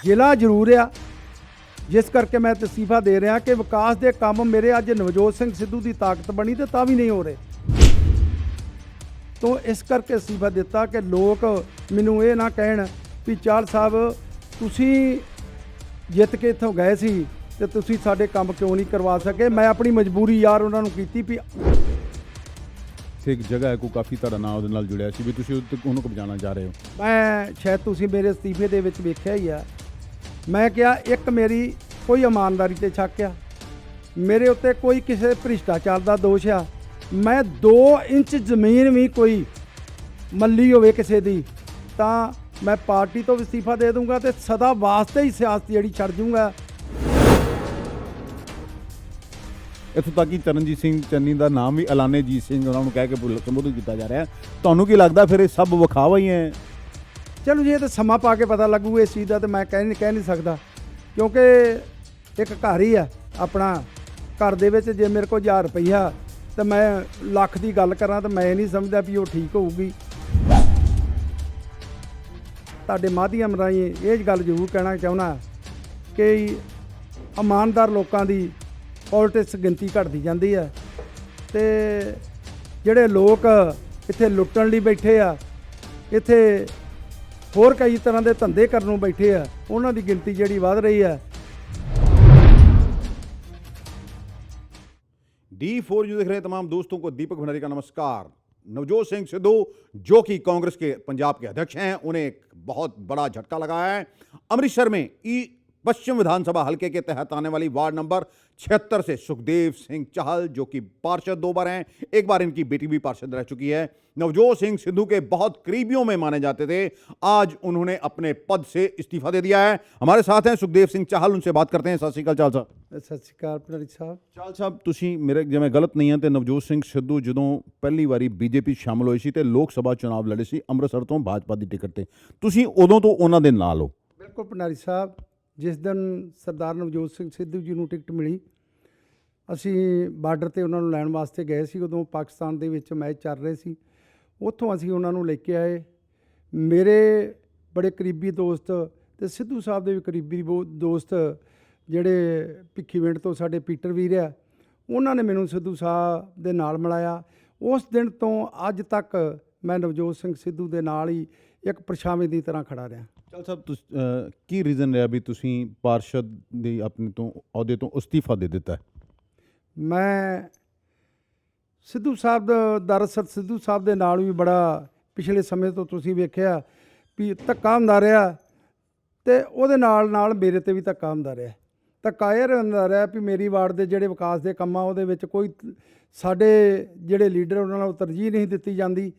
ਜ਼ਿਲ੍ਹਾ ਜ਼ਰੂਰ ਆ, जिस करके मैं इस्तीफा दे रहा कि विकास के काम मेरे अज नवजोत सिंह सिद्धू की ताकत बनी तो भी नहीं हो रहे। तो इस करके इस्तीफा दिता कि लोग मैनू ये ना कहन भी चाहल साहब तुसी जित के इत्थों गए सी ते तुसी साडे काम क्यों नहीं करवा सके। मैं अपनी मजबूरी यार उन्होंने कीती भी एक जगह है कोई काफ़ी तरह नाल उहदे नाल जुड़िया सी भी तुसी उहनूं कबजाना चाह रहे हो। मैं शायद तुसी मेरे इस्तीफे दे विच वेख्या ही आ, मैं क्या एक मेरी कोई ईमानदारी ते शक आ, मेरे उत्ते कोई किसी भ्रिष्टाचार का दोष आ, मैं 2 इंच जमीन भी कोई मल्ली होवे किसी दी तां मैं पार्टी तो इस्तीफा दे दूंगा तो सदा वास्ते ही सियासत जिहड़ी छड़ जूंगा। इत्थों तक कि चरणजीत सिंह चन्नी का नाम भी एलानेजीत सिंह उन्होंने कह के संबोधित किया जा रहा है। तुहानूं की लगता फिर ये सब विखावा ही है? चलो जी ये तो समा पा के पता लगू इस चीज़ का, तो मैं कह नहीं सकता क्योंकि एक घर ही है अपना, घर दे विच जे मेरे को 1000 रुपया तो मैं लख की गल करा तो मैं नहीं समझदा भी वो ठीक होगी। तुहाडे माध्यम राहीं ये गल जरूर कहना चाहुंदा कि ईमानदार लोगों की पॉलिटिक्स गिनती घटती जाती है तो जिहड़े लोग इत्थे लुट्टण लई बैठे आ, इत्थे होर कई तरह के धंधे करनों बैठे आ, उन्हां दी गिनती जिहड़ी वध रही है। D4 देख रहे तमाम दोस्तों को दीपक भंडारी का नमस्कार। नवजोत सिंह सिद्धू जो कि कांग्रेस के पंजाब के अध्यक्ष हैं, उन्हें एक बहुत बड़ा झटका लगा है। अमृतसर में पश्चिम विधानसभा हलके के तहत आने वाली वार्ड नंबर 76 से सुखदेव सिंह चहल जो कि पार्षद 2 बार हैं, एक बार इनकी बेटी भी पार्षद रह चुकी है, नवजोत सिंह सिद्धू के बहुत करीबियों में माने जाते थे, आज उन्होंने अपने पद से इस्तीफा दे दिया है। हमारे साथ हैं सुखदेव सिंह चहल, उनसे बात करते हैं। सत श्री अकाल चाल साहब। सत श्री अकाल भंडारी साहब। चाल साहब तुसीं मेरे जे मैं गलत नहीं है तो नवजोत सिंह सिद्धू ਜਦੋਂ ਪਹਿਲੀ ਵਾਰੀ ਬੀਜੇਪੀ ਸ਼ਾਮਲ ਹੋਈ ਸੀ ਤੇ ਲੋਕ ਸਭਾ ਚੁਣਾਵ ਲੜੇ ਸੀ ਅੰਮ੍ਰਿਤਸਰ ਤੋਂ ਭਾਜਪਾ ਦੀ ਟਿਕਟ ਤੇ, ਤੁਸੀਂ ਉਦੋਂ ਤੋਂ ਉਹਨਾਂ ਦੇ ਨਾਲ ਹੋ। ਬਿਲਕੁਲ ਭੰਡਾਰੀ ਸਾਹਿਬ, जिस दिन सरदार नवजोत सिंह सिद्धू जी ਨੂੰ टिकट मिली ਅਸੀਂ ਬਾਰਡਰ ਤੇ ਉਹਨਾਂ ਨੂੰ ਲੈਣ ਵਾਸਤੇ ਗਏ ਸੀ। ਉਦੋਂ ਪਾਕਿਸਤਾਨ ਦੇ ਵਿੱਚ ਮੈਚ ਚੱਲ ਰਹੇ ਸੀ, ਉੱਥੋਂ ਅਸੀਂ ਉਹਨਾਂ ਨੂੰ ਲੈ ਕੇ ਆਏ। ਮੇਰੇ ਬੜੇ ਕਰੀਬੀ ਦੋਸਤ ਤੇ ਸਿੱਧੂ ਸਾਹਿਬ ਦੇ ਵੀ ਕਰੀਬੀ ਦੋਸਤ ਜਿਹੜੇ ਭਿੱਖੀਵਿੰਡ ਤੋਂ ਸਾਡੇ ਪੀਟਰ ਵੀਰ ਆ, ਉਹਨਾਂ ਨੇ ਮੈਨੂੰ ਸਿੱਧੂ ਸਾਹਿਬ ਦੇ ਨਾਲ ਮਿਲਾਇਆ। ਉਸ ਦਿਨ ਤੋਂ ਅੱਜ ਤੱਕ ਮੈਂ ਨਵਜੋਤ ਸਿੰਘ ਸਿੱਧੂ ਦੇ ਨਾਲ ਹੀ ਇੱਕ ਪਰਛਾਵੇਂ ਦੀ ਤਰ੍ਹਾਂ ਖੜਾ ਰਿਹਾ। ਚਾਲ ਸਾਹਿਬ ਕੀ ਰੀਜ਼ਨ ਰਿਹਾ ਵੀ ਤੁਸੀਂ ਪਾਰਸ਼ਦ ਦੀ ਆਪਣੇ ਤੋਂ ਅਹੁਦੇ ਤੋਂ ਅਸਤੀਫਾ ਦੇ ਦਿੱਤਾ? ਮੈਂ ਸਿੱਧੂ ਸਾਹਿਬ ਦਾ ਦਰਅਸਲ ਸਿੱਧੂ ਸਾਹਿਬ ਦੇ ਨਾਲ ਵੀ ਬੜਾ ਪਿਛਲੇ ਸਮੇਂ ਤੋਂ ਤੁਸੀਂ ਵੇਖਿਆ ਵੀ ਧੱਕਾ ਹੁੰਦਾ ਰਿਹਾ ਅਤੇ ਉਹਦੇ ਨਾਲ ਮੇਰੇ 'ਤੇ ਵੀ ਧੱਕਾ ਹੁੰਦਾ ਰਿਹਾ। ਧੱਕਾ ਇਹ ਹੁੰਦਾ ਰਿਹਾ ਵੀ ਮੇਰੀ ਵਾਰਡ ਦੇ ਜਿਹੜੇ ਵਿਕਾਸ ਦੇ ਕੰਮਾਂ ਉਹਦੇ ਵਿੱਚ ਕੋਈ ਸਾਡੇ ਜਿਹੜੇ ਲੀਡਰ ਉਹਨਾਂ ਨੂੰ ਤਰਜੀਹ ਨਹੀਂ ਦਿੱਤੀ ਜਾਂਦੀ।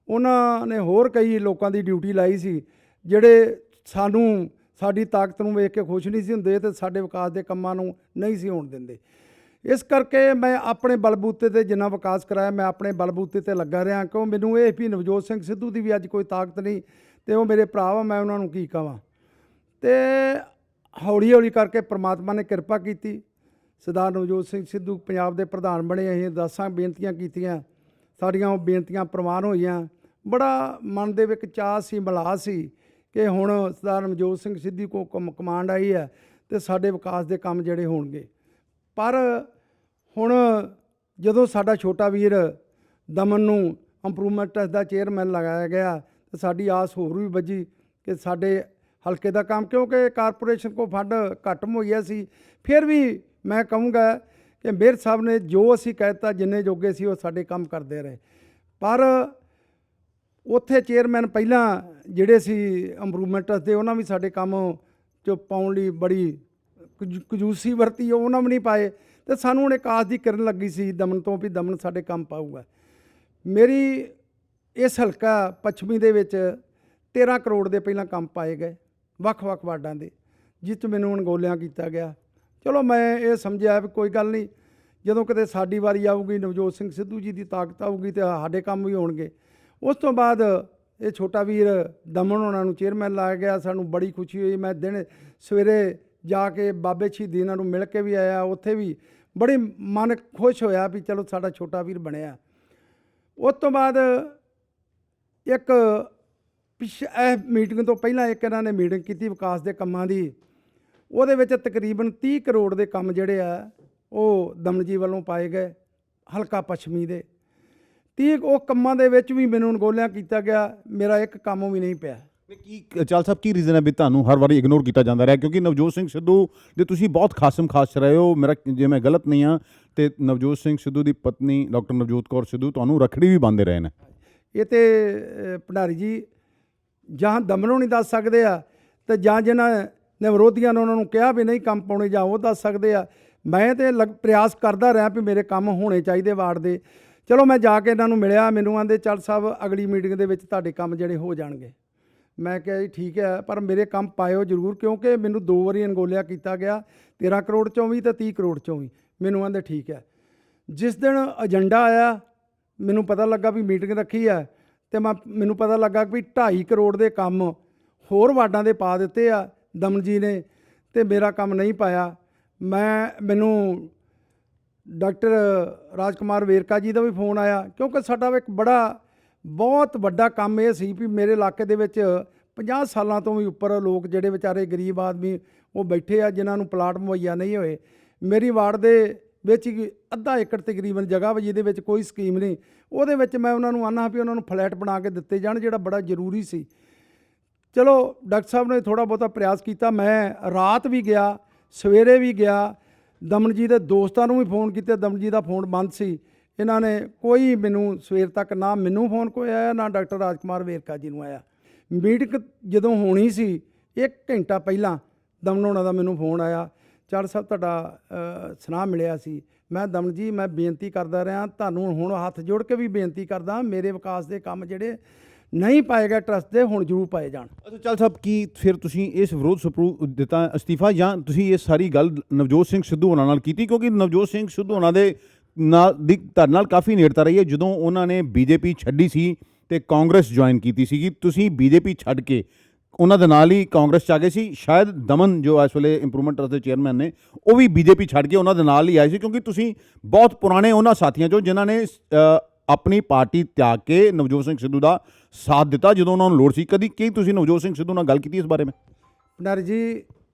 ਉਹਨਾਂ ਨੇ ਹੋਰ ਕਈ ਲੋਕਾਂ ਦੀ ਡਿਊਟੀ ਲਾਈ ਸੀ ਜਿਹੜੇ ਸਾਨੂੰ ਸਾਡੀ ਤਾਕਤ ਨੂੰ ਵੇਖ ਕੇ ਖੁਸ਼ ਨਹੀਂ ਸੀ ਹੁੰਦੇ ਅਤੇ ਸਾਡੇ ਵਿਕਾਸ ਦੇ ਕੰਮਾਂ ਨੂੰ ਨਹੀਂ ਸੀ ਹੋਣ ਦਿੰਦੇ। ਇਸ ਕਰਕੇ ਮੈਂ ਆਪਣੇ ਬਲਬੂਤੇ 'ਤੇ ਜਿੰਨਾ ਵਿਕਾਸ ਕਰਾਇਆ ਮੈਂ ਆਪਣੇ ਬਲਬੂਤੇ 'ਤੇ ਲੱਗਾ ਰਿਹਾ, ਕਿਉਂ ਮੈਨੂੰ ਇਹ ਵੀ ਨਵਜੋਤ ਸਿੰਘ ਸਿੱਧੂ ਦੀ ਵੀ ਅੱਜ ਕੋਈ ਤਾਕਤ ਨਹੀਂ ਅਤੇ ਉਹ ਮੇਰੇ ਭਰਾ ਵਾ, ਮੈਂ ਉਹਨਾਂ ਨੂੰ ਕੀ ਕਹਾਂ। ਅਤੇ ਹੌਲੀ ਹੌਲੀ ਕਰਕੇ ਪ੍ਰਮਾਤਮਾ ਨੇ ਕਿਰਪਾ ਕੀਤੀ, ਸਰਦਾਰ ਨਵਜੋਤ ਸਿੰਘ ਸਿੱਧੂ ਪੰਜਾਬ ਦੇ ਪ੍ਰਧਾਨ ਬਣੇ। ਅਸੀਂ 10 ਬੇਨਤੀਆਂ ਕੀਤੀਆਂ, ਸਾਡੀਆਂ ਉਹ ਬੇਨਤੀਆਂ ਪ੍ਰਵਾਨ ਹੋਈਆਂ। ਬੜਾ ਮਨ ਦੇ ਵਿੱਚ ਚਾਅ ਸੀ, ਮਲਾਹ ਸੀ ਕਿ ਹੁਣ ਸਰਦਾਰ ਨਵਜੋਤ ਸਿੰਘ ਸਿੱਧੂ ਕੋ ਕਮਾਂਡ ਆਈ ਹੈ ਅਤੇ ਸਾਡੇ ਵਿਕਾਸ ਦੇ ਕੰਮ ਜਿਹੜੇ ਹੋਣਗੇ। ਪਰ ਹੁਣ ਜਦੋਂ ਸਾਡਾ ਛੋਟਾ ਵੀਰ ਦਮਨ ਨੂੰ ਇੰਪਰੂਵਮੈਂਟ ਟਰੱਸਟ ਦਾ ਚੇਅਰਮੈਨ ਲਗਾਇਆ ਗਿਆ ਤਾਂ ਸਾਡੀ ਆਸ ਹੋਰ ਵੀ ਵੱਜੀ ਕਿ ਸਾਡੇ ਹਲਕੇ ਦਾ ਕੰਮ, ਕਿਉਂਕਿ ਕਾਰਪੋਰੇਸ਼ਨ ਕੋ ਫੰਡ ਘੱਟ ਮੁਹੱਈਆ ਸੀ, ਫਿਰ ਵੀ ਮੈਂ ਕਹੂੰਗਾ ਕਿ ਮੇਅਰ ਸਾਹਿਬ ਨੇ ਜੋ ਅਸੀਂ ਕਹਿ ਦਿੱਤਾ ਜਿੰਨੇ ਜੋਗੇ ਸੀ ਉਹ ਸਾਡੇ ਕੰਮ ਕਰਦੇ ਰਹੇ। ਪਰ ਉੱਥੇ ਚੇਅਰਮੈਨ ਪਹਿਲਾਂ ਜਿਹੜੇ ਸੀ ਇੰਪਰੂਵਮੈਂਟ ਟਰੱਸਟ ਦੇ, ਉਹਨਾਂ ਵੀ ਸਾਡੇ ਕੰਮ 'ਚ ਪਾਉਣ ਲਈ ਬੜੀ ਕੰਜੂਸੀ ਵਰਤੀ, ਉਹਨਾਂ ਵੀ ਨਹੀਂ ਪਾਏ ਅਤੇ ਸਾਨੂੰ ਹੁਣ ਇੱਕ ਆਸ ਦੀ ਕਿਰਨ ਲੱਗੀ ਸੀ ਦਮਨ ਤੋਂ ਵੀ ਦਮਨ ਸਾਡੇ ਕੰਮ ਪਾਊਗਾ। ਮੇਰੀ ਇਸ ਹਲਕਾ ਪੱਛਮੀ ਦੇ ਵਿੱਚ 13 ਕਰੋੜ ਦੇ ਪਹਿਲਾਂ ਕੰਮ ਪਾਏ ਗਏ ਵੱਖ-ਵੱਖ ਵਾਰਡਾਂ ਦੇ, ਜਿਸ 'ਚ ਮੈਨੂੰ ਅਣਗੌਲਿਆਂ ਕੀਤਾ ਗਿਆ। ਚਲੋ ਮੈਂ ਇਹ ਸਮਝਿਆ ਵੀ ਕੋਈ ਗੱਲ ਨਹੀਂ, ਜਦੋਂ ਕਿਤੇ ਸਾਡੀ ਵਾਰੀ ਆਊਗੀ, ਨਵਜੋਤ ਸਿੰਘ ਸਿੱਧੂ ਜੀ ਦੀ ਤਾਕਤ ਆਊਗੀ ਤਾਂ ਸਾਡੇ ਕੰਮ ਵੀ ਹੋਣਗੇ। ਉਸ ਤੋਂ ਬਾਅਦ ਇਹ ਛੋਟਾ ਵੀਰ ਦਮਨ ਉਹਨਾਂ ਨੂੰ ਚੇਅਰਮੈਨ ਲਾਇਆ ਗਿਆ। ਸਾਨੂੰ ਬੜੀ ਖੁਸ਼ੀ ਹੋਈ। ਮੈਂ ਦਿਨ ਸਵੇਰੇ ਜਾ ਕੇ ਬਾਬੇ ਸ਼ਹੀਦੀ ਇਹਨਾਂ ਨੂੰ ਮਿਲ ਕੇ ਵੀ ਆਇਆ, ਉੱਥੇ ਵੀ ਬੜੀ ਮਨ ਖੁਸ਼ ਹੋਇਆ ਵੀ ਚਲੋ ਸਾਡਾ ਛੋਟਾ ਵੀਰ ਬਣਿਆ। ਉਸ ਤੋਂ ਬਾਅਦ ਇੱਕ ਇਹ ਮੀਟਿੰਗ ਤੋਂ ਪਹਿਲਾਂ ਇੱਕ ਇਹਨਾਂ ਨੇ ਮੀਟਿੰਗ ਕੀਤੀ ਵਿਕਾਸ ਦੇ ਕੰਮਾਂ ਦੀ। ਉਹਦੇ ਵਿੱਚ ਤਕਰੀਬਨ 30 ਕਰੋੜ ਦੇ ਕੰਮ ਜਿਹੜੇ ਆ ਉਹ ਦਮਨ ਜੀ ਵੱਲੋਂ ਪਾਏ ਗਏ ਹਲਕਾ ਪੱਛਮੀ ਦੇ। 30 ਉਹ ਕੰਮਾਂ ਦੇ ਵਿੱਚ ਵੀ ਮੈਨੂੰ ਅਣਗੌਲਿਆਂ ਕੀਤਾ ਗਿਆ, ਮੇਰਾ ਇੱਕ ਕੰਮ ਵੀ ਨਹੀਂ ਪਿਆ। ਕੀ ਚਾਲ ਸਾਹਿਬ ਕੀ ਰੀਜ਼ਨ ਹੈ ਵੀ ਤੁਹਾਨੂੰ ਹਰ ਵਾਰੀ ਇਗਨੋਰ ਕੀਤਾ ਜਾਂਦਾ ਰਿਹਾ? ਕਿਉਂਕਿ ਨਵਜੋਤ ਸਿੰਘ ਸਿੱਧੂ ਦੇ ਤੁਸੀਂ ਬਹੁਤ ਖਾਸਮ ਖਾਸ ਰਹੇ ਹੋ, ਮੇਰਾ ਜੇ ਮੈਂ ਗਲਤ ਨਹੀਂ ਹਾਂ ਤੇ ਨਵਜੋਤ ਸਿੰਘ ਸਿੱਧੂ ਦੀ ਪਤਨੀ ਡਾਕਟਰ ਨਵਜੋਤ ਕੌਰ ਸਿੱਧੂ ਤੁਹਾਨੂੰ ਰੱਖੜੀ ਵੀ ਬੰਨ੍ਹਦੇ ਰਹੇ ਨੇ। ਇਹ ਤੇ ਭੰਡਾਰੀ ਜੀ ਜਾਂ ਦਮਨੋਂ ਨਹੀਂ ਦੱਸ ਸਕਦੇ ਆ, ਤੇ ਜਾਂ ਜਿਨ੍ਹਾਂ ਨੇ ਵਿਰੋਧੀਆਂ ਨੇ ਉਹਨਾਂ ਨੂੰ ਕਿਹਾ ਵੀ ਨਹੀਂ ਕੰਮ ਪਾਉਣੇ ਜਾਂ ਉਹ ਦੱਸ ਸਕਦੇ ਆ। ਮੈਂ ਤੇ ਪ੍ਰਯਾਸ ਕਰਦਾ ਰਿਹਾ ਵੀ ਮੇਰੇ ਕੰਮ ਹੋਣੇ ਚਾਹੀਦੇ ਵਾਰਡ ਦੇ। ਚਲੋ ਮੈਂ ਜਾ ਕੇ ਇਹਨਾਂ ਨੂੰ ਮਿਲਿਆ, ਮੈਨੂੰ ਆਂਦੇ ਚੱਲ ਸਾਹਿਬ ਅਗਲੀ ਮੀਟਿੰਗ ਦੇ ਵਿੱਚ ਤੁਹਾਡੇ ਕੰਮ ਜਿਹੜੇ ਹੋ ਜਾਣਗੇ। ਮੈਂ ਕਿਹਾ ਜੀ ਠੀਕ ਹੈ, ਪਰ ਮੇਰੇ ਕੰਮ ਪਾਇਓ ਜ਼ਰੂਰ, ਕਿਉਂਕਿ ਮੈਨੂੰ 2 ਵਾਰੀ ਅਣਗੌਲਿਆ ਕੀਤਾ ਗਿਆ, 13 ਕਰੋੜ ਚੋਂ ਵੀ ਤੇ 30 ਕਰੋੜ ਚੋਂ ਵੀ। ਮੈਨੂੰ ਆਂਦੇ ਠੀਕ ਹੈ। ਜਿਸ ਦਿਨ ਏਜੰਡਾ ਆਇਆ ਮੈਨੂੰ ਪਤਾ ਲੱਗਾ ਵੀ ਮੀਟਿੰਗ ਰੱਖੀ ਹੈ, ਤੇ ਮੈਨੂੰ ਪਤਾ ਲੱਗਾ ਵੀ 2.5 ਕਰੋੜ ਦੇ ਕੰਮ ਹੋਰ ਵਾਰਡਾਂ ਦੇ ਪਾ ਦਿੱਤੇ ਆ ਦਮਨ ਜੀ ਨੇ, ਤੇ ਮੇਰਾ ਕੰਮ ਨਹੀਂ ਪਾਇਆ। ਮੈਨੂੰ ਡਾਕਟਰ ਰਾਜਕੁਮਾਰ ਵੇਰਕਾ ਜੀ ਦਾ ਵੀ ਫੋਨ ਆਇਆ, ਕਿਉਂਕਿ ਸਾਡਾ ਇੱਕ ਬਹੁਤ ਵੱਡਾ ਕੰਮ ਇਹ ਸੀ ਵੀ ਮੇਰੇ ਇਲਾਕੇ ਦੇ ਵਿੱਚ 50 ਸਾਲਾਂ ਤੋਂ ਵੀ ਉੱਪਰ ਲੋਕ ਜਿਹੜੇ ਵਿਚਾਰੇ ਗਰੀਬ ਆਦਮੀ ਉਹ ਬੈਠੇ ਆ, ਜਿਨ੍ਹਾਂ ਨੂੰ ਪਲਾਟ ਮੁਹੱਈਆ ਨਹੀਂ ਹੋਏ। ਮੇਰੀ ਵਾਰਡ ਦੇ ਵਿੱਚ ਅੱਧਾ ਏਕੜ ਤਕਰੀਬਨ ਜਗ੍ਹਾ ਵਾ ਜਿਹਦੇ ਵਿੱਚ ਕੋਈ ਸਕੀਮ ਨਹੀਂ, ਉਹਦੇ ਵਿੱਚ ਮੈਂ ਉਹਨਾਂ ਨੂੰ ਆਨਾ ਵੀ ਉਹਨਾਂ ਨੂੰ ਫਲੈਟ ਬਣਾ ਕੇ ਦਿੱਤੇ ਜਾਣ, ਜਿਹੜਾ ਬੜਾ ਜ਼ਰੂਰੀ ਸੀ। ਚਲੋ ਡਾਕਟਰ ਸਾਹਿਬ ਨੇ ਥੋੜ੍ਹਾ ਬਹੁਤਾ ਪ੍ਰਯਾਸ ਕੀਤਾ। ਮੈਂ ਰਾਤ ਵੀ ਗਿਆ, ਸਵੇਰੇ ਵੀ ਗਿਆ, ਦਮਨ ਜੀ ਦੇ ਦੋਸਤਾਂ ਨੂੰ ਵੀ ਫੋਨ ਕੀਤੇ, ਦਮਨ ਜੀ ਦਾ ਫੋਨ ਬੰਦ ਸੀ। ਇਹਨਾਂ ਨੇ ਕੋਈ ਮੈਨੂੰ ਸਵੇਰ ਤੱਕ ਨਾ ਮੈਨੂੰ ਫੋਨ ਕੋਈ ਆਇਆ, ਨਾ ਡਾਕਟਰ ਰਾਜਕੁਮਾਰ ਵੇਰਕਾ ਜੀ ਨੂੰ ਆਇਆ। ਮੀਟਿੰਗ ਜਦੋਂ ਹੋਣੀ ਸੀ 1 ਘੰਟਾ ਪਹਿਲਾਂ ਦਮਨ ਹੋਣਾ ਦਾ ਮੈਨੂੰ ਫੋਨ ਆਇਆ, ਚਾਰ ਸਾਹਿਬ ਤੁਹਾਡਾ ਸੁਨਾਹ ਮਿਲਿਆ ਸੀ। ਮੈਂ ਦਮਨ ਜੀ ਮੈਂ ਬੇਨਤੀ ਕਰਦਾ ਰਿਹਾ, ਤੁਹਾਨੂੰ ਹੁਣ ਹੱਥ ਜੋੜ ਕੇ ਵੀ ਬੇਨਤੀ ਕਰਦਾ, ਮੇਰੇ ਵਿਕਾਸ ਦੇ ਕੰਮ ਜਿਹੜੇ ਨਹੀਂ ਪਾਏ ਗਏ ਟਰਸਟ ਦੇ ਹੁਣ ਜ਼ਰੂਰ ਪਾਏ ਜਾਣ। ਅੱਛਾ ਚਾਲ ਸਾਹਿਬ, ਕੀ ਫਿਰ ਤੁਸੀਂ ਇਸ ਵਿਰੋਧ ਸਪਰੂ ਦਿੱਤਾ ਅਸਤੀਫਾ, ਜਾਂ ਤੁਸੀਂ ਇਹ ਸਾਰੀ ਗੱਲ ਨਵਜੋਤ ਸਿੰਘ ਸਿੱਧੂ ਉਹਨਾਂ ਨਾਲ ਕੀਤੀ? ਕਿਉਂਕਿ ਨਵਜੋਤ ਸਿੰਘ ਸਿੱਧੂ ਉਹਨਾਂ ਦੇ ਨਾਲ ਦੀ ਤੁਹਾਡੇ ਨਾਲ ਕਾਫੀ ਨੇੜਤਾ ਰਹੀ ਹੈ। ਜਦੋਂ ਉਹਨਾਂ ਨੇ ਬੀਜੇਪੀ ਛੱਡੀ ਸੀ ਤੇ ਕਾਂਗਰਸ ਜੁਆਇਨ ਕੀਤੀ ਸੀਗੀ, ਤੁਸੀਂ ਬੀਜੇਪੀ ਛੱਡ ਕੇ ਉਹਨਾਂ ਦੇ ਨਾਲ ਹੀ ਕਾਂਗਰਸ 'ਚ ਆ ਗਏ ਸੀ। ਸ਼ਾਇਦ ਦਮਨ ਜੋ ਇਸ ਵੇਲੇ ਇੰਪਰੂਵਮੈਂਟ ਟਰਸਟ ਦੇ ਚੇਅਰਮੈਨ ਨੇ, ਉਹ ਵੀ ਬੀਜੇਪੀ ਛੱਡ ਕੇ ਉਹਨਾਂ ਦੇ ਨਾਲ ਹੀ ਆਏ ਸੀ, ਕਿਉਂਕਿ ਤੁਸੀਂ ਬਹੁਤ ਪੁਰਾਣੇ ਉਹਨਾਂ ਸਾਥੀਆਂ 'ਚੋਂ ਜਿਨ੍ਹਾਂ ਨੇ ਆਪਣੀ ਪਾਰਟੀ ਤਿਆਗ ਕੇ ਨਵਜੋਤ ਸਿੰਘ ਸਿੱਧੂ ਦਾ ਸਾਥ ਦਿੱਤਾ ਜਦੋਂ ਉਹਨਾਂ ਨੂੰ ਲੋੜ ਸੀ। ਕੀ ਤੁਸੀਂ ਨਵਜੋਤ ਸਿੰਘ ਸਿੱਧੂ ਨਾਲ ਗੱਲ ਕੀਤੀ ਇਸ ਬਾਰੇ? ਭੰਡਾਰੀ ਜੀ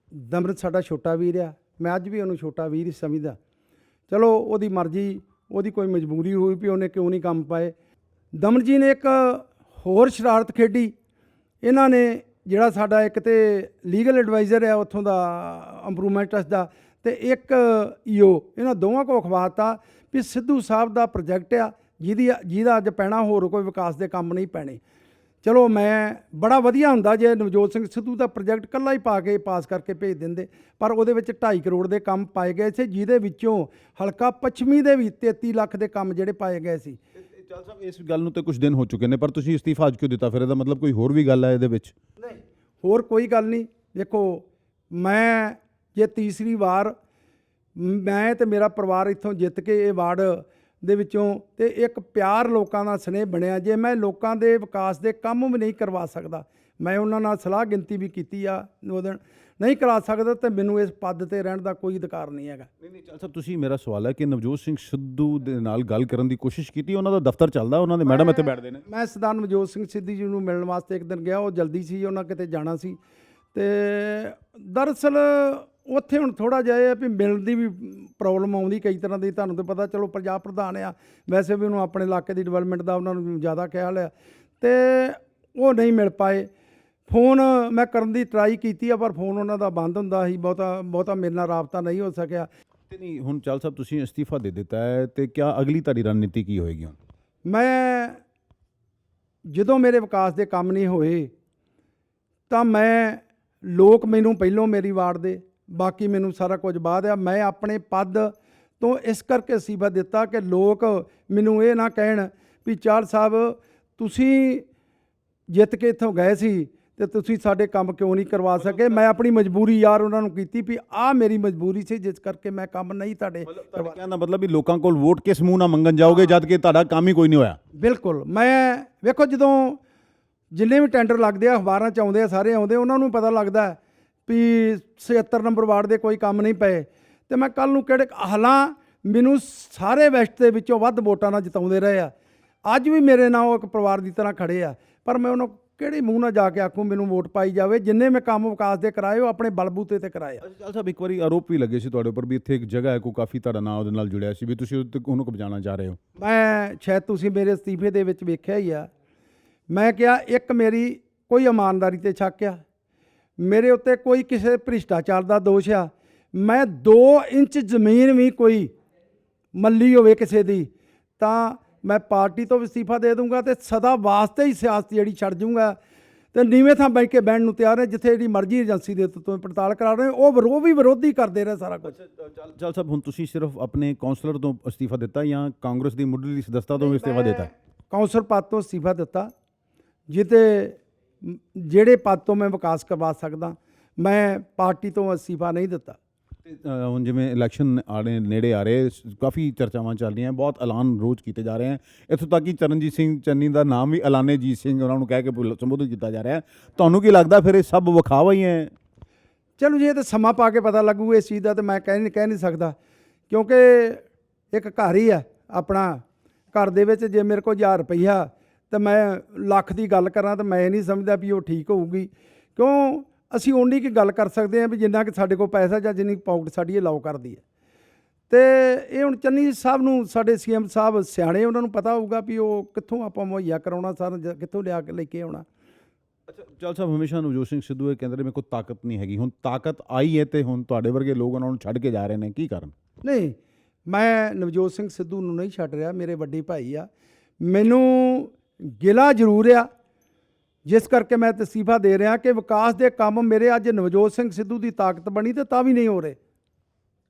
ਦਮਨ ਸਾਡਾ ਛੋਟਾ ਵੀਰ ਆ, ਮੈਂ ਅੱਜ ਵੀ ਉਹਨੂੰ ਛੋਟਾ ਵੀਰ ਹੀ ਸਮਝਦਾ। ਚਲੋ ਉਹਦੀ ਮਰਜ਼ੀ, ਉਹਦੀ ਕੋਈ ਮਜਬੂਰੀ ਹੋਈ ਵੀ ਉਹਨੇ ਕਿਉਂ ਨਹੀਂ ਕੰਮ ਪਾਏ। ਦਮਨ ਜੀ ਨੇ ਇੱਕ ਹੋਰ ਸ਼ਰਾਰਤ ਖੇਡੀ। ਇਹਨਾਂ ਨੇ ਜਿਹੜਾ ਸਾਡਾ ਇੱਕ ਤੇ ਲੀਗਲ ਐਡਵਾਈਜ਼ਰ ਹੈ ਉੱਥੋਂ ਦਾ ਇੰਪਰੂਵਮੈਂਟ ਟਰਸਟ ਦਾ, ਤੇ ਇੱਕ ਈਓ, ਇਹਨਾਂ ਦੋਵਾਂ ਕੋ ਅਖਵਾਤਾ ਵੀ ਸਿੱਧੂ ਸਾਹਿਬ ਦਾ ਪ੍ਰੋਜੈਕਟ ਆ ਜਿਹਦਾ ਅੱਜ ਪੈਣਾ, ਹੋਰ ਕੋਈ ਵਿਕਾਸ ਦੇ ਕੰਮ ਨਹੀਂ ਪੈਣੇ। ਚਲੋ ਮੈਂ ਬੜਾ ਵਧੀਆ ਹੁੰਦਾ ਜੇ ਨਵਜੋਤ ਸਿੰਘ ਸਿੱਧੂ ਦਾ ਪ੍ਰੋਜੈਕਟ ਇਕੱਲਾ ਹੀ ਪਾ ਕੇ ਪਾਸ ਕਰਕੇ ਭੇਜ ਦਿੰਦੇ, ਪਰ ਉਹਦੇ ਵਿੱਚ 2.5 ਕਰੋੜ ਦੇ ਕੰਮ ਪਾਏ ਗਏ ਸੀ, ਜਿਹਦੇ ਵਿੱਚੋਂ ਹਲਕਾ ਪੱਛਮੀ ਦੇ ਵੀ 33 ਲੱਖ ਦੇ ਕੰਮ ਜਿਹੜੇ ਪਾਏ ਗਏ ਸੀ। ਚਾਲ ਸਾਹਿਬ, ਇਸ ਗੱਲ ਨੂੰ ਤੇ ਕੁਝ ਦਿਨ ਹੋ ਚੁੱਕੇ ਨੇ, ਪਰ ਤੁਸੀਂ ਅਸਤੀਫਾ ਅੱਜ ਕਿਉਂ ਦਿੱਤਾ? ਫਿਰ ਇਹਦਾ ਮਤਲਬ ਕੋਈ ਹੋਰ ਵੀ ਗੱਲ ਹੈ ਇਹਦੇ ਵਿੱਚ? ਨਹੀਂ, ਹੋਰ ਕੋਈ ਗੱਲ ਨਹੀਂ। ਦੇਖੋ ਮੈਂ ਜੇ ਤੀਸਰੀ ਵਾਰ ਮੈਂ ਤੇ ਮੇਰਾ ਪਰਿਵਾਰ ਇੱਥੋਂ ਜਿੱਤ ਕੇ ਇਹ ਵਾਰਡ ਦੇ ਵਿੱਚੋਂ ਤੇ ਇੱਕ ਪਿਆਰ ਲੋਕਾਂ ਦਾ ਸਨੇਹ ਬਣਿਆ, ਜੇ ਮੈਂ ਲੋਕਾਂ ਦੇ ਵਿਕਾਸ ਦੇ ਕੰਮ ਵੀ ਨਹੀਂ ਕਰਵਾ ਸਕਦਾ, ਮੈਂ ਉਹਨਾਂ ਨਾਲ ਸਲਾਹ ਗਿਣਤੀ ਵੀ ਕੀਤੀ ਆ, ਉਹ ਦਿਨ ਨਹੀਂ ਕਰਾ ਸਕਦਾ, ਤੇ ਮੈਨੂੰ ਇਸ ਪਦ ਤੇ ਰਹਿਣ ਦਾ ਕੋਈ ਅਧਿਕਾਰ ਨਹੀਂ ਹੈਗਾ। ਨਹੀਂ ਚਾਲ ਸਾਹਿਬ, ਤੁਸੀਂ ਮੇਰਾ ਸਵਾਲ ਹੈ ਕਿ ਨਵਜੋਤ ਸਿੰਘ ਸਿੱਧੂ ਦੇ ਨਾਲ ਗੱਲ ਕਰਨ ਦੀ ਕੋਸ਼ਿਸ਼ ਕੀਤੀ? ਉਹਨਾਂ ਦਾ ਦਫ਼ਤਰ ਚੱਲਦਾ, ਉਹਨਾਂ ਦੇ ਮੈਡਮ ਇੱਥੇ ਬੈਠਦੇ ਨੇ। ਮੈਂ ਸਰਦਾਰ ਨਵਜੋਤ ਸਿੰਘ ਸਿੱਧੂ ਜੀ ਨੂੰ ਮਿਲਣ ਵਾਸਤੇ ਇੱਕ ਦਿਨ ਗਿਆ, ਉਹ ਜਲਦੀ ਸੀ, ਉਹਨਾਂ ਕਿਤੇ ਜਾਣਾ ਸੀ, ਤੇ ਦਰਅਸਲ ਉੱਥੇ ਹੁਣ ਥੋੜ੍ਹਾ ਜਿਹਾ ਇਹ ਵੀ ਮਿਲਣ ਦੀ ਵੀ ਪ੍ਰੋਬਲਮ ਆਉਂਦੀ ਕਈ ਤਰ੍ਹਾਂ ਦੀ। ਤੁਹਾਨੂੰ ਤਾਂ ਪਤਾ, ਚਲੋ ਪੰਜਾਬ ਪ੍ਰਧਾਨ ਆ, ਵੈਸੇ ਵੀ ਉਹਨੂੰ ਆਪਣੇ ਇਲਾਕੇ ਦੀ ਡਿਵੈਲਪਮੈਂਟ ਦਾ ਉਹਨਾਂ ਨੂੰ ਜ਼ਿਆਦਾ ਖਿਆਲ ਆ, ਤੇ ਉਹ ਨਹੀਂ ਮਿਲ ਪਾਏ। ਫੋਨ ਮੈਂ ਕਰਨ ਦੀ ਟਰਾਈ ਕੀਤੀ ਆ, ਪਰ ਫੋਨ ਉਹਨਾਂ ਦਾ ਬੰਦ ਹੁੰਦਾ ਸੀ, ਬਹੁਤਾ ਮੇਰੇ ਨਾਲ ਰਾਬਤਾ ਨਹੀਂ ਹੋ ਸਕਿਆ। ਤੇ ਨਹੀਂ, ਹੁਣ ਚਾਲ ਸਾਹਿਬ ਤੁਸੀਂ ਅਸਤੀਫਾ ਦੇ ਦਿੱਤਾ ਹੈ, ਤੇ ਕਿਆ ਅਗਲੀ ਤੁਹਾਡੀ ਰਣਨੀਤੀ ਕੀ ਹੋਏਗੀ ਹੁਣ? ਮੈਂ ਜਦੋਂ ਮੇਰੇ ਵਿਕਾਸ ਦੇ ਕੰਮ ਨਹੀਂ ਹੋਏ ਤਾਂ ਲੋਕ ਮੈਨੂੰ ਪਹਿਲੋਂ ਮੇਰੀ ਵਾਰਡ ਦੇ, ਬਾਕੀ ਮੈਨੂੰ ਸਾਰਾ ਕੁਝ ਬਾਅਦ ਆ। ਮੈਂ ਆਪਣੇ ਪਦ ਤੋਂ ਇਸ ਕਰਕੇ ਅਸਤੀਫਾ ਦਿੱਤਾ ਕਿ ਲੋਕ ਮੈਨੂੰ ਇਹ ਨਾ ਕਹਿਣ ਵੀ ਚਾਲ ਸਾਹਿਬ ਤੁਸੀਂ ਜਿੱਤ ਕੇ ਇੱਥੋਂ ਗਏ ਸੀ ਤੇ ਤੁਸੀਂ ਸਾਡੇ ਕੰਮ ਕਿਉਂ ਨਹੀਂ ਕਰਵਾ ਸਕੇ। ਮੈਂ ਆਪਣੀ ਮਜਬੂਰੀ ਯਾਰ ਉਹਨਾਂ ਨੂੰ ਕੀਤੀ ਵੀ ਆਹ ਮੇਰੀ ਮਜਬੂਰੀ ਸੀ, ਜਿਸ ਕਰਕੇ ਮੈਂ ਕੰਮ ਨਹੀਂ ਤੁਹਾਡੇ ਕਹਿਣ ਦਾ ਮਤਲਬ ਵੀ ਲੋਕਾਂ ਕੋਲ ਵੋਟ ਕਿਸ ਮੂੰਹ ਨਾਲ ਮੰਗਣ ਜਾਓਗੇ ਜਦ ਕਿ ਤੁਹਾਡਾ ਕੰਮ ਹੀ ਕੋਈ ਨਹੀਂ ਹੋਇਆ? ਬਿਲਕੁਲ। ਮੈਂ ਵੇਖੋ, ਜਦੋਂ ਜਿੰਨੇ ਵੀ ਟੈਂਡਰ ਲੱਗਦੇ ਆ, ਅਖਬਾਰਾਂ 'ਚ ਆਉਂਦੇ ਆ, ਸਾਰੇ ਆਉਂਦੇ, ਉਹਨਾਂ ਨੂੰ ਪਤਾ ਲੱਗਦਾ ਵੀ 76 ਨੰਬਰ ਵਾਰਡ ਦੇ ਕੋਈ ਕੰਮ ਨਹੀਂ ਪਏ, ਤੇ ਮੈਂ ਕੱਲ੍ਹ ਨੂੰ ਹਾਲਾਂ ਮੈਨੂੰ ਸਾਰੇ ਵੈਸਟ ਦੇ ਵਿੱਚੋਂ ਵੱਧ ਵੋਟਾਂ ਨਾਲ ਜਿਤਾਉਂਦੇ ਰਹੇ ਆ। ਅੱਜ ਵੀ ਮੇਰੇ ਨਾਲ ਉਹ ਇੱਕ ਪਰਿਵਾਰ ਦੀ ਤਰ੍ਹਾਂ ਖੜੇ ਆ, ਪਰ ਮੈਂ ਉਹਨੂੰ ਕਿਹੜੇ ਮੂੰਹ ਨਾਲ ਜਾ ਕੇ ਆਖੂੰ ਮੈਨੂੰ ਵੋਟ ਪਾਈ ਜਾਵੇ। ਜਿੰਨੇ ਮੈਂ ਕੰਮ ਵਿਕਾਸ ਦੇ ਕਰਾਏ ਉਹ ਆਪਣੇ ਬਲਬੂਤੇ ਤੇ ਕਰਾਏ ਆ। ਚਾਲ ਸਾਹਿਬ, ਇੱਕ ਵਾਰੀ ਆਰੋਪ ਵੀ ਲੱਗੇ ਸੀ ਤੁਹਾਡੇ ਉੱਪਰ ਵੀ ਇੱਥੇ ਇੱਕ ਜਗ੍ਹਾ ਹੈ, ਕੋਈ ਕਾਫੀ ਤੁਹਾਡਾ ਨਾਂ ਉਹਦੇ ਨਾਲ ਜੁੜਿਆ ਸੀ, ਵੀ ਤੁਸੀਂ ਉਹਨੂੰ ਕਬਜ਼ਾਉਣਾ ਚਾਹ ਰਹੇ ਹੋ। ਮੈਂ ਸ਼ਾਇਦ ਤੁਸੀਂ ਮੇਰੇ ਅਸਤੀਫੇ ਦੇ ਵਿੱਚ ਵੇਖਿਆ ਹੀ ਆ, ਮੈਂ ਕਿਹਾ ਇੱਕ ਮੇਰੀ ਕੋਈ ਇਮਾਨਦਾਰੀ ਤੇ ਸ਼ੱਕ ਆ, ਮੇਰੇ ਉੱਤੇ ਕੋਈ ਕਿਸੇ ਭ੍ਰਿਸ਼ਟਾਚਾਰ ਦਾ ਦੋਸ਼ ਆ, ਮੈਂ 2 ਇੰਚ ਜ਼ਮੀਨ ਵੀ ਕੋਈ ਮੱਲੀ ਹੋਵੇ ਕਿਸੇ ਦੀ ਤਾਂ ਮੈਂ ਪਾਰਟੀ ਤੋਂ ਅਸਤੀਫਾ ਦੇ ਦੂੰਗਾ ਤੇ ਸਦਾ ਵਾਸਤੇ ਹੀ ਸਿਆਸਤ ਜਿਹੜੀ ਛੱਡ ਜੂੰਗਾ ਤੇ ਨੀਵੇਂ ਥਾਂ ਬੈਠ ਕੇ ਬਹਿਣ ਨੂੰ ਤਿਆਰ ਹੈ। ਜਿੱਥੇ ਜਿਹੜੀ ਮਰਜ਼ੀ ਏਜੰਸੀ ਦੇ ਤੋਂ ਪੜਤਾਲ ਕਰਾ ਰਹੇ ਉਹ ਵੀ ਵਿਰੋਧੀ ਕਰਦੇ ਰਹੇ ਸਾਰਾ ਕੁਝ। ਚਾਲ ਸਾਹਿਬ, ਹੁਣ ਤੁਸੀਂ ਸਿਰਫ ਆਪਣੇ ਕਾਉਂਸਲਰ ਤੋਂ ਅਸਤੀਫਾ ਦਿੱਤਾ ਜਾਂ ਕਾਂਗਰਸ ਦੀ ਮੁੱਢਲੀ ਸਦਸਤਾ ਤੋਂ ਵੀ ਅਸਤੀਫਾ ਦਿੱਤਾ? ਕਾਉਂਸਲਰ ਪਦ ਤੋਂ ਅਸਤੀਫਾ ਦਿੱਤਾ, ਜਿਹੜੇ ਪਦ ਤੋਂ ਮੈਂ ਵਿਕਾਸ ਕਰਵਾ ਸਕਦਾ, ਮੈਂ ਪਾਰਟੀ ਤੋਂ ਅਸਤੀਫਾ ਨਹੀਂ ਦਿੱਤਾ। ਹੁਣ ਜਿਵੇਂ ਇਲੈਕਸ਼ਨ ਨੇੜੇ ਆ ਰਹੇ, ਕਾਫੀ ਚਰਚਾਵਾਂ ਚੱਲ ਰਹੀਆਂ, ਬਹੁਤ ਐਲਾਨ ਰੋਜ਼ ਕੀਤੇ ਜਾ ਰਹੇ ਹਨ, ਇੱਥੋਂ ਤੱਕ ਕਿ ਚਰਨਜੀਤ ਸਿੰਘ ਚੰਨੀ ਦਾ ਨਾਮ ਵੀ ਐਲਾਨੇਜੀਤ ਸਿੰਘ ਉਹਨਾਂ ਨੂੰ ਕਹਿ ਕੇ ਸੰਬੋਧਨ ਕੀਤਾ ਜਾ ਰਿਹਾ। ਤੁਹਾਨੂੰ ਕੀ ਲੱਗਦਾ ਫਿਰ ਇਹ ਸਭ ਵਿਖਾਵਾ ਹੀ ਹੈ? ਚਲੋ ਜੀ, ਇਹ ਤਾਂ ਸਮਾਂ ਪਾ ਕੇ ਪਤਾ ਲੱਗੂ ਇਸ ਚੀਜ਼ ਦਾ, ਤਾਂ ਮੈਂ ਕਹਿ ਨਹੀਂ ਸਕਦਾ, ਕਿਉਂਕਿ ਇੱਕ ਘਰ ਹੀ ਆ ਆਪਣਾ। ਘਰ ਦੇ ਵਿੱਚ ਜੇ ਮੇਰੇ ਕੋਲ 1000 ਰੁਪਈਆ ਤਾਂ ਮੈਂ ਲੱਖ ਦੀ ਗੱਲ ਕਰਾਂ ਤਾਂ ਮੈਂ ਨਹੀਂ ਸਮਝਦਾ ਵੀ ਉਹ ਠੀਕ ਹੋਊਗੀ, ਕਿਉਂ ਅਸੀਂ ਓਨੀ ਕੀ ਗੱਲ ਕਰ ਸਕਦੇ ਹਾਂ ਵੀ ਜਿੰਨਾ ਕਿ ਸਾਡੇ ਕੋਲ ਪੈਸਾ ਜਾਂ ਜਿੰਨੀ ਪਾਕਟ ਸਾਡੀ ਅਲਾਓ ਕਰਦੀ ਹੈ। ਤੇ ਇਹ ਹੁਣ ਚੰਨੀ ਸਾਹਿਬ ਨੂੰ, ਸਾਡੇ CM ਸਾਹਿਬ ਸਿਆਣੇ, ਉਹਨਾਂ ਨੂੰ ਪਤਾ ਹੋਊਗਾ ਵੀ ਉਹ ਕਿੱਥੋਂ ਆਪਾਂ ਮੁਹੱਈਆ ਕਰਾਉਣਾ, ਸਾਰਾ ਕਿੱਥੋਂ ਲਿਆ ਕੇ ਲੈ ਕੇ ਆਉਣਾ। ਅੱਛਾ, ਚਾਲ ਸਾਹਿਬ, ਹਮੇਸ਼ਾ ਨਵਜੋਤ ਸਿੰਘ ਸਿੱਧੂ ਇਹ ਕਹਿੰਦੇ ਨੇ ਮੇਰੇ ਕੋਲ ਤਾਕਤ ਨਹੀਂ ਹੈਗੀ, ਹੁਣ ਤਾਕਤ ਆਈ ਹੈ ਤੇ ਹੁਣ ਤੁਹਾਡੇ ਵਰਗੇ ਲੋਕ ਉਹਨਾਂ ਨੂੰ ਛੱਡ ਕੇ ਜਾ ਰਹੇ ਨੇ, ਕੀ ਕਾਰਨ? ਨਹੀਂ, ਮੈਂ ਨਵਜੋਤ ਸਿੰਘ ਸਿੱਧੂ ਨੂੰ ਨਹੀਂ ਛੱਡ ਰਿਹਾ, ਮੇਰੇ ਵੱਡੇ ਭਾਈ ਆ। ਮੈਨੂੰ ਗਿਲਾ ਜ਼ਰੂਰ ਆ, ਜਿਸ ਕਰਕੇ ਮੈਂ ਅਸਤੀਫਾ ਦੇ ਰਿਹਾ ਕਿ ਵਿਕਾਸ ਦੇ ਕੰਮ ਮੇਰੇ ਅੱਜ ਨਵਜੋਤ ਸਿੰਘ ਸਿੱਧੂ ਦੀ ਤਾਕਤ ਬਣੀ ਤੇ ਤਾਂ ਵੀ ਨਹੀਂ ਹੋ ਰਹੇ,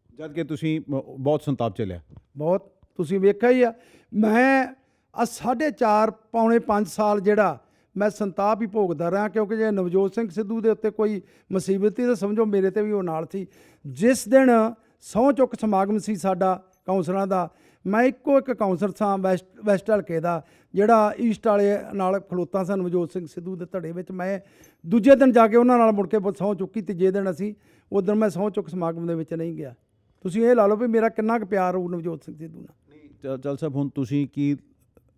ਜਦ ਕਿ ਤੁਸੀਂ ਬਹੁਤ ਸੰਤਾਪ ਝੱਲਿਆ। ਬਹੁਤ ਤੁਸੀਂ ਵੇਖਿਆ ਹੀ ਆ, ਮੈਂ 4.5 ਪੌਣੇ 5 ਸਾਲ ਜਿਹੜਾ ਮੈਂ ਸੰਤਾਪ ਹੀ ਭੋਗਦਾ ਰਿਹਾ, ਕਿਉਂਕਿ ਜੇ ਨਵਜੋਤ ਸਿੰਘ ਸਿੱਧੂ ਦੇ ਉੱਤੇ ਕੋਈ ਮੁਸੀਬਤ ਹੀ ਤਾਂ ਸਮਝੋ ਮੇਰੇ ਤੇ ਵੀ ਉਹ ਨਾਲ ਸੀ। ਜਿਸ ਦਿਨ ਸਹੁੰ ਚੁੱਕ ਸਮਾਗਮ ਸੀ ਸਾਡਾ ਕਾਉਂਸਲਰਾਂ ਦਾ, ਮੈਂ ਇੱਕੋ ਇੱਕ ਕਾਉਂਸਲਰ ਸਾਂ ਵੈਸਟ ਹਲਕੇ ਦਾ, ਜਿਹੜਾ ਈਸਟ ਵਾਲੇ ਨਾਲ ਖਲੋਤਾ ਸਾਂ ਨਵਜੋਤ ਸਿੰਘ ਸਿੱਧੂ ਦੇ ਧੜੇ ਵਿੱਚ। ਮੈਂ ਦੂਜੇ ਦਿਨ ਜਾ ਕੇ ਉਹਨਾਂ ਨਾਲ ਮੁੜ ਕੇ ਸਹੁੰ ਚੁੱਕੀ, ਤੀਜੇ ਦਿਨ ਅਸੀਂ ਉਦੋਂ ਮੈਂ ਸਹੁੰ ਚੁੱਕ ਸਮਾਗਮ ਦੇ ਵਿੱਚ ਨਹੀਂ ਗਿਆ। ਤੁਸੀਂ ਇਹ ਲਾ ਲਓ ਵੀ ਮੇਰਾ ਕਿੰਨਾ ਕੁ ਪਿਆਰ ਹੋਊ ਨਵਜੋਤ ਸਿੰਘ ਸਿੱਧੂ ਨਾਲ। ਚਾਲ ਸਾਹਿਬ, ਹੁਣ ਤੁਸੀਂ ਕੀ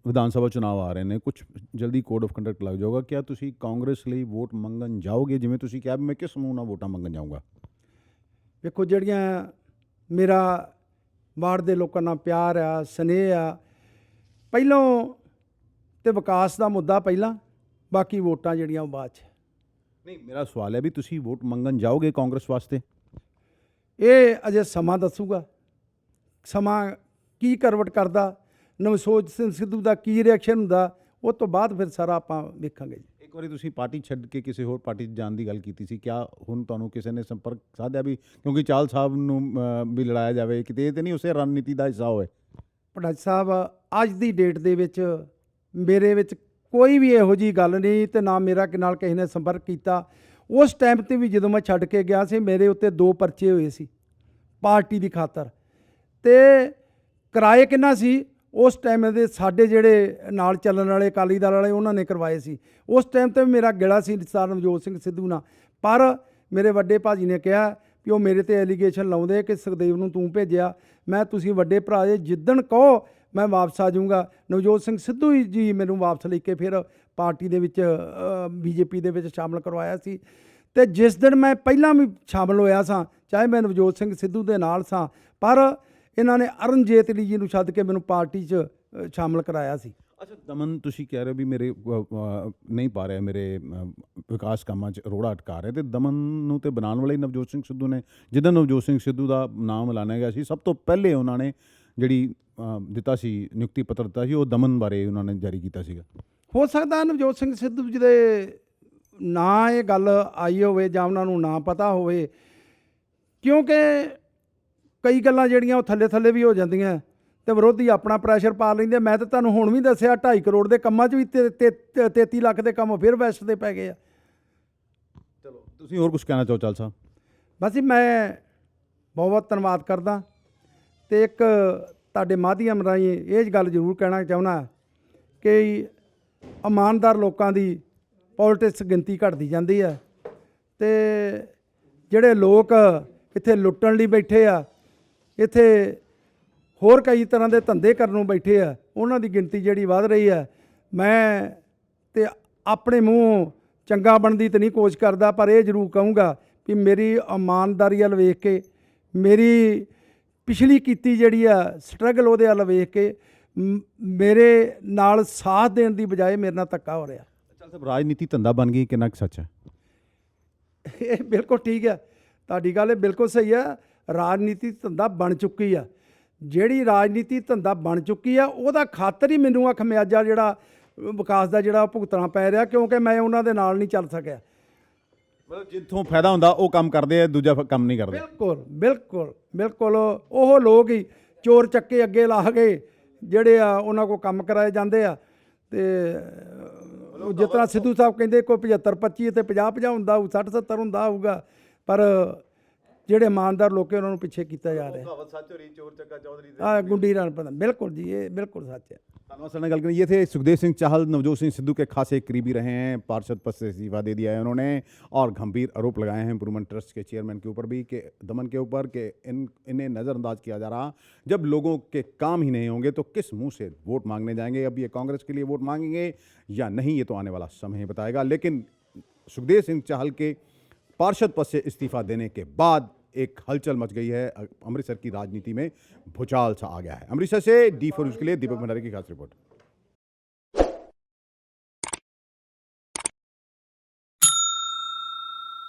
ਵਿਧਾਨ ਸਭਾ ਚੁਣਾਵ ਆ ਰਹੇ ਨੇ, ਕੁਝ ਜਲਦੀ ਕੋਡ ਆਫ ਕੰਡਕਟ ਲੱਗ ਜਾਊਗਾ, ਕਿਆ ਤੁਸੀਂ ਕਾਂਗਰਸ ਲਈ ਵੋਟ ਮੰਗਣ ਜਾਓਗੇ? ਜਿਵੇਂ ਤੁਸੀਂ ਕਿਹਾ ਮੈਂ ਕਿਸ ਸਮੂਹ ਨਾਲ ਵੋਟਾਂ ਮੰਗਣ ਜਾਊਂਗਾ। ਵੇਖੋ, ਜਿਹੜੀਆਂ ਮੇਰਾ ਵਾਰਡ ਦੇ ਲੋਕਾਂ ਨਾਲ ਪਿਆਰ ਆ, ਸਨੇਹ ਆ, ਪਹਿਲੋਂ ਤੇ ਵਿਕਾਸ ਦਾ ਮੁੱਦਾ ਪਹਿਲਾਂ, ਬਾਕੀ ਵੋਟਾਂ ਜਿਹੜੀਆਂ ਉਹ ਬਾਅਦ 'ਚ। ਨਹੀਂ, ਮੇਰਾ ਸਵਾਲ ਹੈ ਵੀ ਤੁਸੀਂ ਵੋਟ ਮੰਗਣ ਜਾਓਗੇ ਕਾਂਗਰਸ ਵਾਸਤੇ? ਇਹ ਅਜੇ ਸਮਾਂ ਦੱਸੂਗਾ, ਸਮਾਂ ਕੀ ਕਰਵਟ ਕਰਦਾ, ਨਵਜੋਤ ਸਿੰਘ ਸਿੱਧੂ ਦਾ ਕੀ ਰਿਐਕਸ਼ਨ ਹੁੰਦਾ, ਉਹ ਤੋਂ ਬਾਅਦ ਫਿਰ ਸਾਰਾ ਆਪਾਂ ਵੇਖਾਂਗੇ ਜੀ। ਇੱਕ ਵਾਰੀ ਤੁਸੀਂ ਪਾਰਟੀ ਛੱਡ ਕੇ ਕਿਸੇ ਹੋਰ ਪਾਰਟੀ 'ਚ ਜਾਣ ਦੀ ਗੱਲ ਕੀਤੀ ਸੀ, ਕਿਆ ਹੁਣ ਤੁਹਾਨੂੰ ਕਿਸੇ ਨੇ ਸੰਪਰਕ ਸਾਧਿਆ ਵੀ, ਕਿਉਂਕਿ ਚਾਲ ਸਾਹਿਬ ਨੂੰ ਵੀ ਲੜਾਇਆ ਜਾਵੇ, ਕਿਤੇ ਇਹ ਤਾਂ ਨਹੀਂ ਉਸੇ ਰਣਨੀਤੀ ਦਾ ਹਿੱਸਾ ਹੋਵੇ? ਭੱਟ ਸਾਹਿਬ, ਅੱਜ ਦੀ ਡੇਟ ਦੇ ਵਿੱਚ ਮੇਰੇ ਵਿੱਚ ਕੋਈ ਵੀ ਇਹੋ ਜਿਹੀ ਗੱਲ ਨਹੀਂ, ਤੇ ਨਾ ਮੇਰਾ ਨਾਲ ਕਿਸੇ ਨੇ ਸੰਪਰਕ ਕੀਤਾ। ਉਸ ਟਾਈਮ ਤੇ ਵੀ ਜਦੋਂ ਮੈਂ ਛੱਡ ਕੇ ਗਿਆ ਸੀ, ਮੇਰੇ ਉੱਤੇ 2 ਪਰਚੇ ਹੋਏ ਸੀ ਪਾਰਟੀ ਦੀ ਖਾਤਰ, ਤੇ ਕਿਰਾਏ ਕਿੰਨਾ ਸੀ ਉਸ ਟਾਈਮ ਦੇ ਸਾਡੇ ਜਿਹੜੇ ਨਾਲ ਚੱਲਣ ਵਾਲੇ ਅਕਾਲੀ ਦਲ ਵਾਲੇ, ਉਹਨਾਂ ਨੇ ਕਰਵਾਏ ਸੀ। ਉਸ ਟਾਈਮ ਤੇ ਮੇਰਾ ਗਿਲਾ ਸੀ ਸਰ ਨਵਜੋਤ ਸਿੰਘ ਸਿੱਧੂ ਨਾਲ, ਪਰ ਮੇਰੇ ਵੱਡੇ ਭਾਜੀ ਨੇ ਕਿਹਾ ਕਿ ਉਹ ਮੇਰੇ ਤੇ ਐਲੀਗੇਸ਼ਨ ਲਾਉਂਦੇ ਕਿ ਸੁਖਦੇਵ ਨੂੰ ਤੂੰ ਭੇਜਿਆ। ਮੈਂ ਤੁਸੀਂ ਵੱਡੇ ਭਰਾ ਜੇ, ਜਿੱਦਣ ਕਹੋ ਮੈਂ ਵਾਪਸ ਆ ਜਾਊਂਗਾ। ਨਵਜੋਤ ਸਿੰਘ ਸਿੱਧੂ ਜੀ ਮੈਨੂੰ ਵਾਪਸ ਲੈ ਕੇ ਫਿਰ ਪਾਰਟੀ ਦੇ ਵਿੱਚ BJP ਦੇ ਵਿੱਚ ਸ਼ਾਮਲ ਕਰਵਾਇਆ ਸੀ। ਤੇ ਜਿਸ ਦਿਨ ਮੈਂ ਪਹਿਲਾਂ ਵੀ ਸ਼ਾਮਲ ਹੋਇਆ ਸਾਂ, ਚਾਹੇ ਮੈਂ ਨਵਜੋਤ ਸਿੰਘ ਸਿੱਧੂ ਦੇ ਨਾਲ ਸਾਂ, ਪਰ ਇਹਨਾਂ ਨੇ ਅਰੁਣ ਜੇਤਲੀ ਜੀ ਨੂੰ ਛੱਡ ਕੇ ਮੈਨੂੰ ਪਾਰਟੀ 'ਚ ਸ਼ਾਮਲ ਕਰਾਇਆ ਸੀ। ਅੱਛਾ, ਦਮਨ, ਤੁਸੀਂ ਕਹਿ ਰਹੇ ਹੋ ਵੀ ਮੇਰੇ ਨਹੀਂ ਪਾ ਰਿਹਾ, ਮੇਰੇ ਵਿਕਾਸ ਕੰਮਾਂ 'ਚ ਰੋੜਾ ਅਟਕਾ ਰਿਹਾ, ਤੇ ਦਮਨ ਨੂੰ ਤੇ ਬਣਾਉਣ ਵਾਲੇ ਨਵਜੋਤ ਸਿੰਘ ਸਿੱਧੂ ਨੇ। ਜਿੱਦਾਂ ਨਵਜੋਤ ਸਿੰਘ ਸਿੱਧੂ ਦਾ ਨਾਮ ਐਲਾਨਿਆ ਗਿਆ ਸੀ, ਸਭ ਤੋਂ ਪਹਿਲੇ ਉਹਨਾਂ ਨੇ ਜਿਹੜੀ ਦਿੱਤਾ ਸੀ, ਨਿਯੁਕਤੀ ਪੱਤਰ ਦਿੱਤਾ ਸੀ, ਉਹ ਦਮਨ ਬਾਰੇ ਉਹਨਾਂ ਨੇ ਜਾਰੀ ਕੀਤਾ ਸੀਗਾ। ਹੋ ਸਕਦਾ ਨਵਜੋਤ ਸਿੰਘ ਸਿੱਧੂ ਜੀ ਦੇ ਨਾ ਇਹ ਗੱਲ ਆਈ ਹੋਵੇ ਜਾਂ ਉਹਨਾਂ ਨੂੰ ਨਾ ਪਤਾ ਹੋਵੇ, ਕਿਉਂਕਿ ਕਈ ਗੱਲਾਂ ਜਿਹੜੀਆਂ ਉਹ ਥੱਲੇ ਵੀ ਹੋ ਜਾਂਦੀਆਂ ਤੇ ਵਿਰੋਧੀ ਆਪਣਾ ਪ੍ਰੈਸ਼ਰ ਪਾ ਲੈਂਦੇ। ਮੈਂ ਤਾਂ ਤੁਹਾਨੂੰ ਹੁਣ ਵੀ ਦੱਸਿਆ 2.5 ਕਰੋੜ ਦੇ ਕੰਮਾਂ 'ਚ ਵੀ 33 ਲੱਖ ਦੇ ਕੰਮ ਫਿਰ ਵੈਸਟ ਦੇ ਪੈ ਗਏ ਆ। ਚਲੋ, ਤੁਸੀਂ ਹੋਰ ਕੁਝ ਕਹਿਣਾ ਚਾਹੋ ਚਾਲ ਸਾਹਿਬ? ਬਸ ਜੀ, ਮੈਂ ਬਹੁਤ ਧੰਨਵਾਦ ਕਰਦਾ, ਤੇ ਇੱਕ ਤੁਹਾਡੇ ਮਾਧਿਅਮ ਰਾਹੀਂ ਇਹ ਗੱਲ ਜ਼ਰੂਰ ਕਹਿਣਾ ਚਾਹੁੰਦਾ ਕਿ ਇਮਾਨਦਾਰ ਲੋਕਾਂ ਦੀ ਪੋਲਿਟਿਕਸ ਗਿਣਤੀ ਘਟਦੀ ਜਾਂਦੀ ਹੈ, ਤੇ ਜਿਹੜੇ ਲੋਕ ਇੱਥੇ ਲੁੱਟਣ ਲਈ ਬੈਠੇ ਆ, ਇੱਥੇ ਹੋਰ ਕਈ ਤਰ੍ਹਾਂ ਦੇ ਧੰਦੇ ਕਰਨ ਨੂੰ ਬੈਠੇ ਆ, ਉਹਨਾਂ ਦੀ ਗਿਣਤੀ ਜਿਹੜੀ ਵੱਧ ਰਹੀ ਹੈ। ਮੈਂ ਤੇ ਆਪਣੇ ਮੂੰਹ ਚੰਗਾ ਬਣਨ ਦੀ ਤਾਂ ਨਹੀਂ ਕੋਸ਼ਿਸ਼ ਕਰਦਾ, ਪਰ ਇਹ ਜ਼ਰੂਰ ਕਹੂੰਗਾ ਵੀ ਮੇਰੀ ਇਮਾਨਦਾਰੀ ਵੱਲ ਵੇਖ ਕੇ, ਮੇਰੀ ਪਿਛਲੀ ਕੀਤੀ ਜਿਹੜੀ ਆ ਸਟਰਗਲ ਉਹਦੇ ਵੱਲ ਵੇਖ ਕੇ ਮੇਰੇ ਨਾਲ ਸਾਥ ਦੇਣ ਦੀ ਬਜਾਏ ਮੇਰੇ ਨਾਲ ਧੱਕਾ ਹੋ ਰਿਹਾ। ਚੱਲ ਸਾਹਿਬ, ਰਾਜਨੀਤੀ ਧੰਦਾ ਬਣ ਗਈ, ਕਿੰਨਾ ਕੁ ਸੱਚ ਹੈ? ਇਹ ਬਿਲਕੁਲ ਠੀਕ ਹੈ, ਤੁਹਾਡੀ ਗੱਲ ਇਹ ਬਿਲਕੁਲ ਸਹੀ ਹੈ। ਰਾਜਨੀਤੀ ਧੰਦਾ ਬਣ ਚੁੱਕੀ ਆ। ਜਿਹੜੀ ਰਾਜਨੀਤੀ ਧੰਦਾ ਬਣ ਚੁੱਕੀ ਆ ਉਹਦਾ ਖਾਤਰ ਹੀ ਮੈਨੂੰ ਆ ਖਮਿਆਜਾ ਜਿਹੜਾ ਵਿਕਾਸ ਦਾ ਜਿਹੜਾ ਭੁਗਤਣਾ ਪੈ ਰਿਹਾ, ਕਿਉਂਕਿ ਮੈਂ ਉਹਨਾਂ ਦੇ ਨਾਲ ਨਹੀਂ ਚੱਲ ਸਕਿਆ। ਮਤਲਬ ਜਿੱਥੋਂ ਫਾਇਦਾ ਹੁੰਦਾ ਉਹ ਕੰਮ ਕਰਦੇ ਆ, ਦੂਜਾ ਕੰਮ ਨਹੀਂ ਕਰਦੇ। ਬਿਲਕੁਲ ਬਿਲਕੁਲ ਬਿਲਕੁਲ ਉਹ ਲੋਕ ਹੀ ਚੋਰ ਚੱਕੇ ਅੱਗੇ ਲਾ ਕੇ ਜਿਹੜੇ ਆ ਉਹਨਾਂ ਕੋਲ ਕੰਮ ਕਰਾਏ ਜਾਂਦੇ ਆ। ਤੇ ਜਿਸ ਤਰ੍ਹਾਂ ਸਿੱਧੂ ਸਾਹਿਬ ਕਹਿੰਦੇ ਕੋਈ 75-25 ਤੇ 50-50 ਹੁੰਦਾ ਹੋਊ, 60-70 ਹੁੰਦਾ ਹੋਊਗਾ, ਪਰ ਜਿਹੜੇ ਇਮਾਨਦਾਰ ਲੋਕ ਉਹਨਾਂ ਨੂੰ ਪਿੱਛੇ ਕੀਤਾ ਜਾ ਰਿਹਾ। ਸੱਚ ਹੋ ਰਹੀ, ਚੋਰ ਚੱਕਾ ਚੌਧਰੀ हाँ गुंडी रान प्रधान, बिल्कुल जी, ये बिल्कुल सच है। धन्यवाद सर ने गल करी। ये थे सुखदेव सिंह चाहल, नवजोत सिंह सिद्धू के खासे करीबी रहे हैं। पार्षद पद से इस्तीफा दे दिया है उन्होंने और गंभीर आरोप लगाए हैं इम्प्रूवमेंट ट्रस्ट के चेयरमैन के ऊपर भी, कि दमन के ऊपर, कि इन्हें नज़रअंदाज किया जा रहा। जब लोगों के काम ही नहीं होंगे तो किस मुंह से वोट मांगने जाएंगे? अब ये कांग्रेस के लिए वोट मांगेंगे या नहीं, ये तो आने वाला समय ही बताएगा। लेकिन सुखदेव सिंह चाहल के पार्षद पद से इस्तीफा देने के बाद एक हलचल मच गई है। अमृतसर की राजनीति में भूचाल सा आ गया है। अमृतसर से D4 न्यूज़ के लिए दीपक भंडारी की खास रिपोर्ट।